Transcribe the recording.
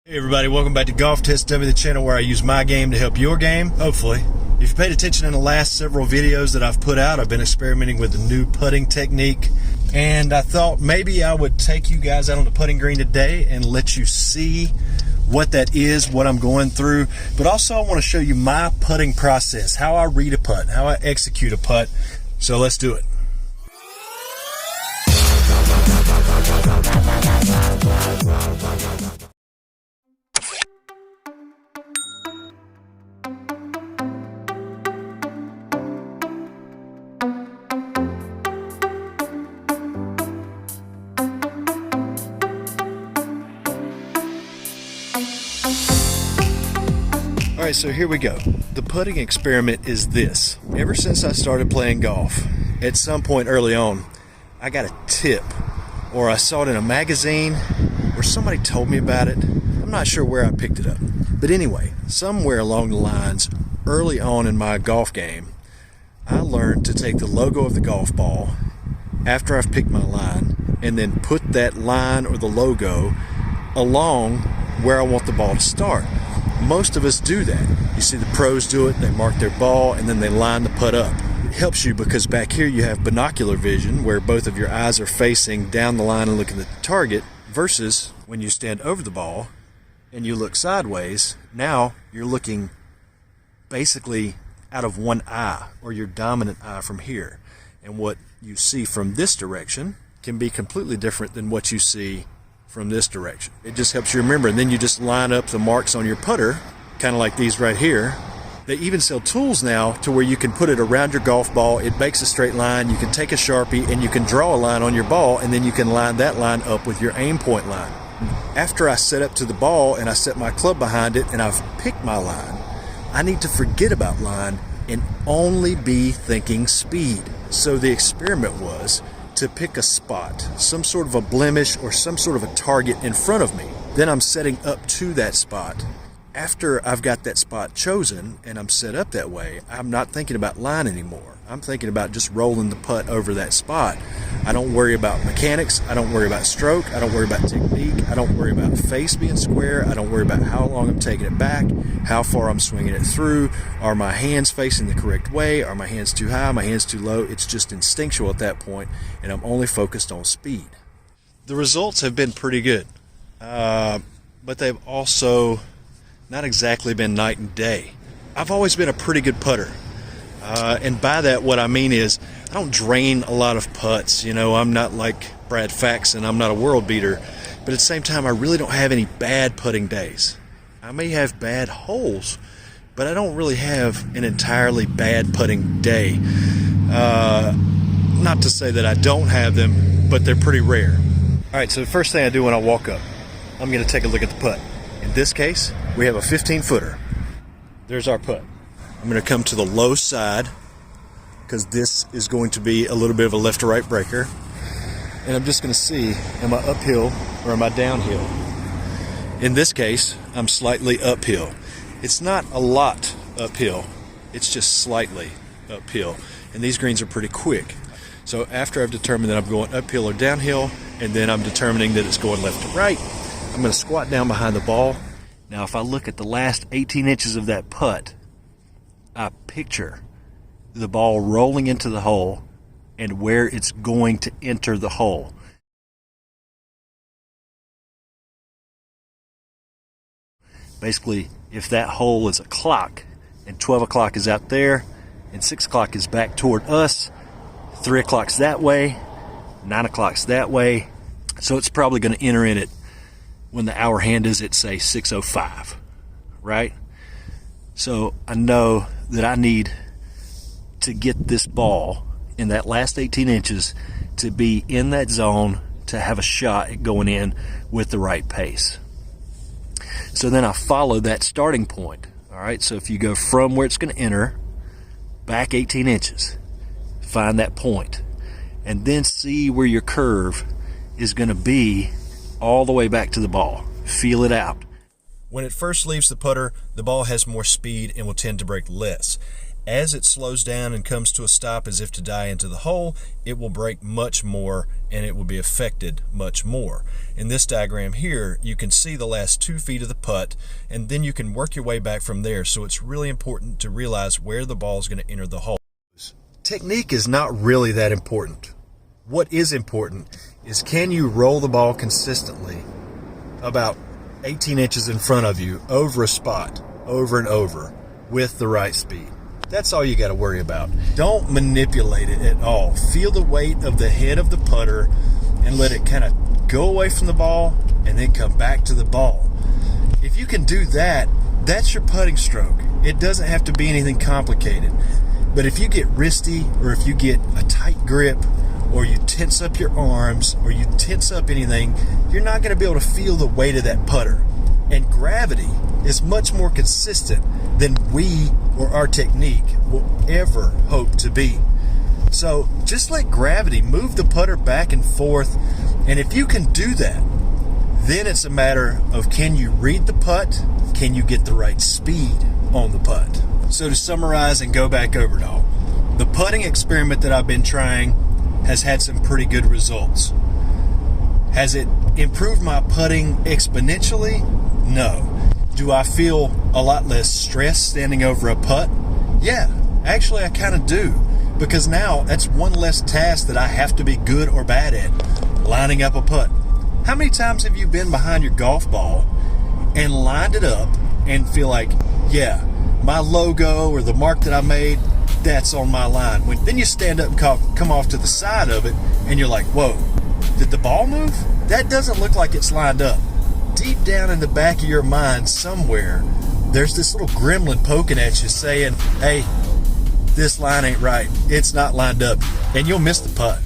Hey everybody, welcome back to Golf Test Dummy, the channel where I use my game to help your game, hopefully. If you paid attention in the last several videos that I've put out, I've been experimenting with a new putting technique, and I thought maybe I would take you guys out on the putting green today and let you see what that is, what I'm going through, but also I want to show you my putting process, how I read a putt, how I execute a putt. So let's do it. Alright, so here we go. The putting experiment is this. Ever since I started playing golf, at some point early on, I got a tip, or I saw it in a magazine, or somebody told me about it. I'm not sure where I picked it up. But anyway, somewhere along the lines, early on in my golf game, I learned to take the logo of the golf ball after I've picked my line, and then put that line or the logo along where I want the ball to start. Most of us do that. You see the pros do it, they mark their ball and then they line the putt up. It helps you because back here you have binocular vision where both of your eyes are facing down the line and looking at the target, versus when you stand over the ball and you look sideways, now you're looking basically out of one eye, or your dominant eye from here. And what you see from this direction can be completely different than what you see from this direction. It just helps you remember, and then you just line up the marks on your putter, kind of like these right here. They even sell tools now to where you can put it around your golf ball, it makes a straight line, you can take a Sharpie and you can draw a line on your ball, and then you can line that line up with your aim point line. After I set up to the ball and I set my club behind it and I've picked my line, I need to forget about line and only be thinking speed. So the experiment was to pick a spot, some sort of a blemish or some sort of a target in front of me. Then I'm setting up to that spot. After I've got that spot chosen and I'm set up that way, I'm not thinking about line anymore. I'm thinking about just rolling the putt over that spot. I don't worry about mechanics. I don't worry about stroke. I don't worry about technique. I don't worry about face being square. I don't worry about how long I'm taking it back, how far I'm swinging it through. Are my hands facing the correct way? Are my hands too high? My hands too low? It's just instinctual at that point, and I'm only focused on speed. The results have been pretty good, but they've also not exactly been night and day. I've always been a pretty good putter. And by that, what I mean is I don't drain a lot of putts. You know, I'm not like Brad Faxon. I'm not a world beater. But at the same time, I really don't have any bad putting days. I may have bad holes, but I don't really have an entirely bad putting day. Not to say that I don't have them, but they're pretty rare. All right, so the first thing I do when I walk up, I'm going to take a look at the putt. In this case, we have a 15-footer. There's our putt. I'm going to come to the low side because this is going to be a little bit of a left to right breaker. And I'm just going to see, am I uphill or am I downhill? In this case, I'm slightly uphill. It's not a lot uphill. It's just slightly uphill. And these greens are pretty quick. So after I've determined that I'm going uphill or downhill, and then I'm determining that it's going left to right, I'm going to squat down behind the ball. Now, if I look at the last 18 inches of that putt, I picture the ball rolling into the hole and where it's going to enter the hole. Basically, if that hole is a clock and 12 o'clock is out there and 6 o'clock is back toward us, 3 o'clock's that way, 9 o'clock's that way, so it's probably going to enter in it when the hour hand is at, say, 6:05, right? So I know that I need to get this ball in that last 18 inches to be in that zone to have a shot at going in with the right pace. So then I follow that starting point, all right? So if you go from where it's going to enter, back 18 inches, find that point, and then see where your curve is going to be all the way back to the ball. Feel it out. When it first leaves the putter, the ball has more speed and will tend to break less. As it slows down and comes to a stop as if to die into the hole, it will break much more and it will be affected much more. In this diagram here, you can see the last 2 feet of the putt, and then you can work your way back from there. So it's really important to realize where the ball is going to enter the hole. Technique is not really that important. What is important is, can you roll the ball consistently about 18 inches in front of you over a spot over and over with the right speed. That's all you got to worry about. Don't manipulate it at all. Feel the weight of the head of the putter and let it kind of go away from the ball and then come back to the ball. If you can do that, that's your putting stroke. It doesn't have to be anything complicated. But if you get wristy, or if you get a tight grip, or you tense up your arms, or you tense up anything, you're not going to be able to feel the weight of that putter. And gravity is much more consistent than we or our technique will ever hope to be. So just let gravity move the putter back and forth, and if you can do that, then it's a matter of, can you read the putt? Can you get the right speed on the putt? So to summarize and go back over it all, the putting experiment that I've been trying has had some pretty good results. Has it improved my putting exponentially? No. Do I feel a lot less stress standing over a putt? Yeah, actually I kind of do, because now that's one less task that I have to be good or bad at, lining up a putt. How many times have you been behind your golf ball and lined it up and feel like, yeah, my logo or the mark that I made, that's on my line? Then you stand up and come off to the side of it and you're like, whoa, did the ball move? That doesn't look like it's lined up. Deep down in the back of your mind somewhere, there's this little gremlin poking at you saying, hey, this line ain't right. It's not lined up, and you'll miss the putt.